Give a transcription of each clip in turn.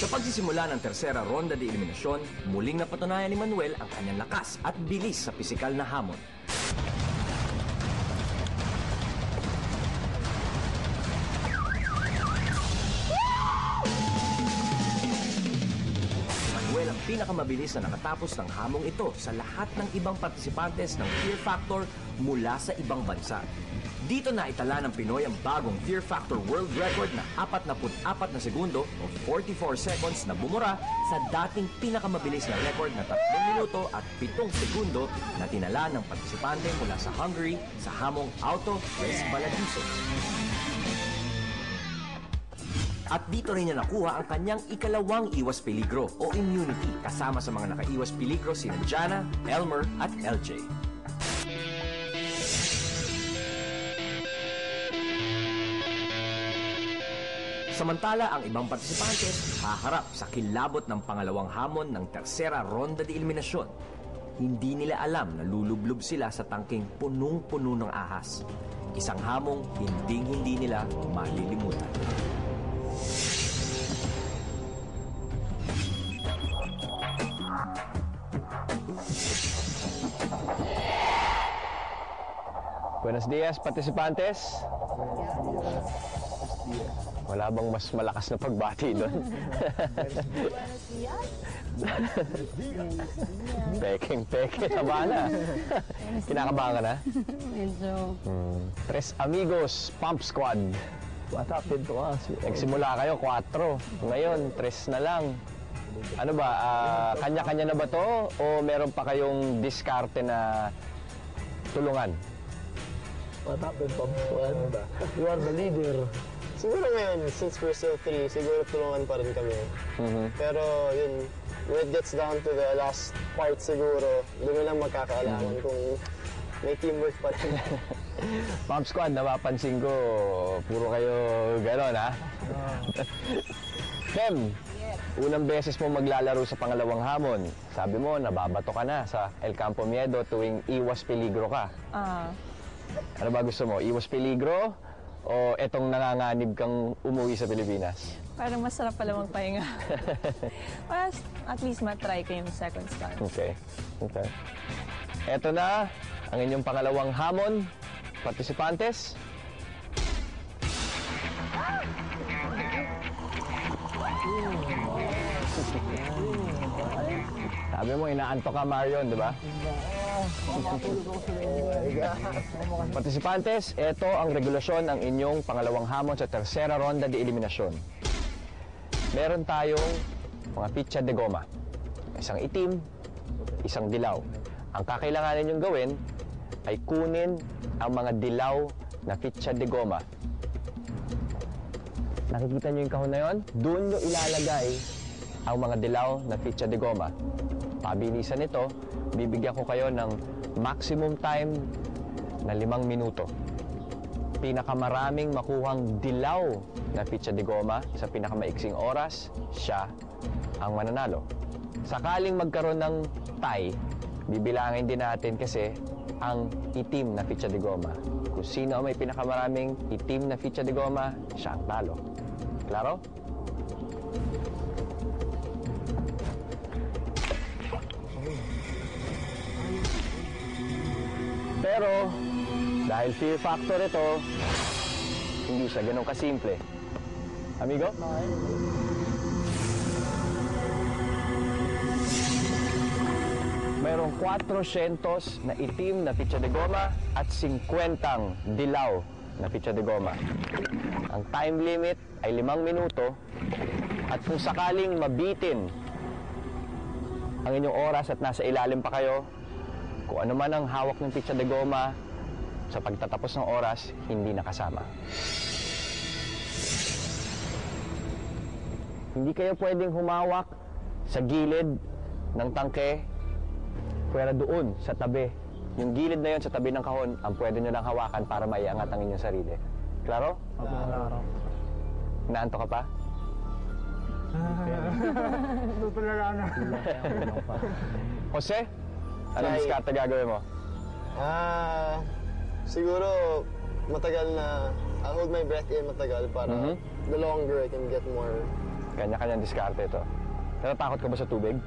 Sa pagsisimula ng tersera ronda de eliminasyon, muling napatunayan ni Manuel ang kanyang lakas at bilis sa pisikal na hamon. Manuel ang pinakamabilis na nakatapos ng hamong ito sa lahat ng ibang partisipantes ng Fear Factor mula sa ibang bansa. Dito na itala ng Pinoy ang bagong Fear Factor World Record na 44 na segundo o 44 seconds na bumura sa dating pinakamabilis na record na 3 minuto at 7 segundo na tinala ng partisipante mula sa Hungary sa hamong Auto Resbaladizo. At dito rin niya nakuha ang kanyang ikalawang iwas peligro o immunity kasama sa mga nakaiwas peligro sina Jana, Elmer at LJ. Samantala, ang ibang partisipante haharap sa kilabot ng pangalawang hamon ng tersera ronda de eliminasyon. Hindi nila alam na lulublob sila sa tangking punong-puno ng ahas. Isang hamong hinding-hindi nila malilimutan. Buenos dias, participantes. Wala bang mas malakas na pagbati doon? Peking, taba na. Kinakabahan ka na? Medyo. Tres amigos, Pump Squad. What happened to us? Nagsimula kayo, 4. Ngayon, 3 na lang. Ano ba, kanya-kanya na ba to? O meron pa kayong diskarte na tulungan? What happened, Pump Squad? You are the leader. Siguro ngayon, since we're still 3, siguro tulungan pa rin kami. Pero yun, when it gets down to the last part siguro, doon lang magkakaalaman kung may teamwork pa rin. Pump Squad, napapansin ko, puro kayo gano'n, ha? Fem, unang beses mo maglalaro sa pangalawang hamon. Sabi mo, nababato ka na sa El Campo Miedo tuwing iwas peligro ka. Ano ba gusto mo? Iwas peligro? O etong nanganganib kang umuwi sa Pilipinas? Parang masarap pala magpahinga. Well, at least matry ko yung second start. Okay. Eto na ang inyong pangalawang hamon. Partisipantes. Sabi mo, inaantok ka, Marion, di ba? Partisipantes, ito ang regulasyon ng inyong pangalawang hamon sa tersera ronda de eliminasyon. Meron tayong mga pitsa de goma. Isang itim, isang dilaw. Ang kakailanganin ninyong gawin ay kunin ang mga dilaw na pitsa de goma. Nakikita niyo yung kahon na yon? Doon nyo ilalagay ang mga dilaw na pitsa de goma. Pabilisan nito, bibigyan ko kayo ng maximum time na 5 minuto. Pinakamaraming makuhang dilaw na pitsa de goma sa pinakamaiksing oras, siya ang mananalo. Sakaling magkaroon ng tie, bibilangin din natin kasi ang itim na pitsa de goma. Kung sino ang may pinakamaraming itim na pitsa de goma, siya ang talo. Klaro? Pero, dahil fear factor ito, hindi siya ganun kasimple. Amigo? Mayroong 400 na itim na pitsa de goma at 50 dilaw na pitsa de goma. Ang time limit ay 5 minuto at kung sakaling mabitin ang inyong oras at nasa ilalim pa kayo, kung ano man ang hawak ng pitsa de goma, sa pagtatapos ng oras, hindi nakasama. Hindi kayo pwedeng humawak sa gilid ng tangke, pwera doon sa tabi. Yung gilid na yon sa tabi ng kahon, ang pwede nyo lang hawakan para maiangat ang inyong sarili. Klaro? Klaro. Naanto ka pa? Tutulaga na. Jose? Anong diskarte gagawin mo? Siguro matagal na, I'll hold my breath in matagal para the longer I can get more. Kanya-kanyang diskarte ito. Natatakot ka ba sa tubig?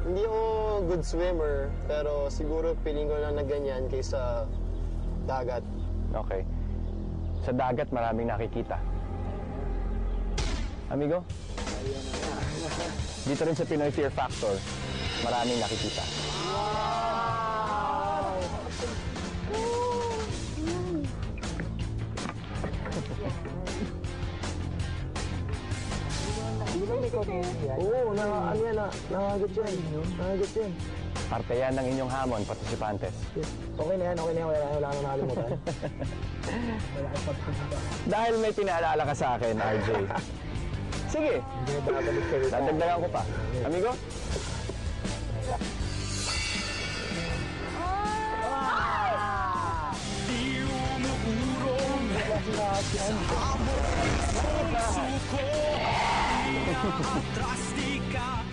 Hindi ako good swimmer, pero siguro piling ko lang na ganyan kaysa dagat. Okay. Sa dagat, maraming nakikita. Amigo? Dito rin sa Pinoy Fear Factor, maraming nakikita. Oo, ano yan, nangagat yan. Nangagat yan. Parte yan ng inyong hamon, partisipantes. Okay na yan, wala na nakalimutan. Dahil may pinaalala ka sa akin, RJ. Sige, dadagdagan ko pa. Amigo? Di umuurong sa hamon, suko, atras di ka